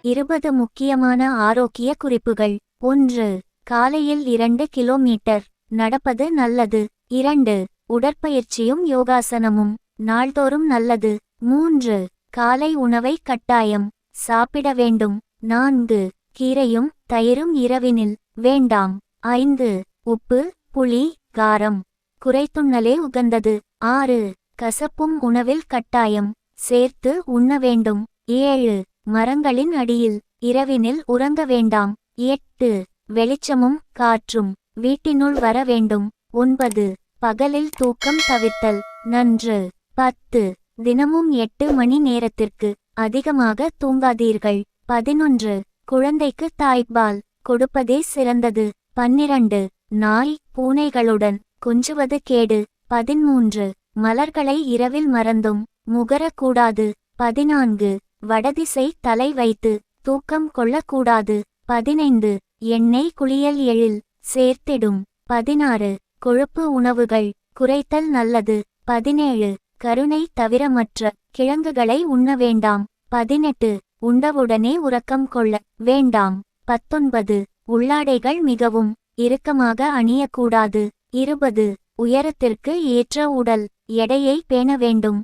20 முக்கியமான ஆரோக்கிய குறிப்புகள். 1. காலையில் 2 கிலோமீட்டர் நடப்பது நல்லது. 2. உடற்பயிற்சியும் யோகாசனமும் நாள்தோறும் நல்லது. 3. காலை உணவை கட்டாயம் சாப்பிட வேண்டும். 4. கீரையும் தயிரும் இரவினில் வேண்டாம். 5. உப்பு, புளி, காரம் குறைத்துண்ணலே உகந்தது. 6. கசப்பும் உணவில் கட்டாயம் சேர்த்து உண்ண வேண்டும். 7. மரங்களின் அடியில் இரவினில் உறங்க வேண்டாம். 8. வெளிச்சமும் காற்றும் வீட்டினுள் வர வேண்டும். 9. பகலில் தூக்கம் தவிர்த்தல் நன்று. 10. தினமும் 8 மணி நேரத்திற்கு அதிகமாக தூங்காதீர்கள். 11. குழந்தைக்கு தாய்ப்பால் கொடுப்பதே சிறந்தது. 12. நாய் பூனைகளுடன் கொஞ்சுவது கேடு. 13. மலர்களை இரவில் மறந்தும் முகரக்கூடாது. 14. வடதிசை தலை வைத்து தூக்கம் கொள்ளக்கூடாது. 15. எண்ணெய் குளியல் எழில் சேர்த்திடும். 16. கொழுப்பு உணவுகள் குறைத்தல் நல்லது. 17. கருணை தவிர மற்ற கிழங்குகளை உண்ண வேண்டாம். 18. உண்டவுடனே உறக்கம் கொள்ள வேண்டாம். 19. உள்ளாடைகள் மிகவும் இறுக்கமாக அணியக்கூடாது. 20. உயரத்திற்கு ஏற்ற உடல் எடையை பேண வேண்டும்.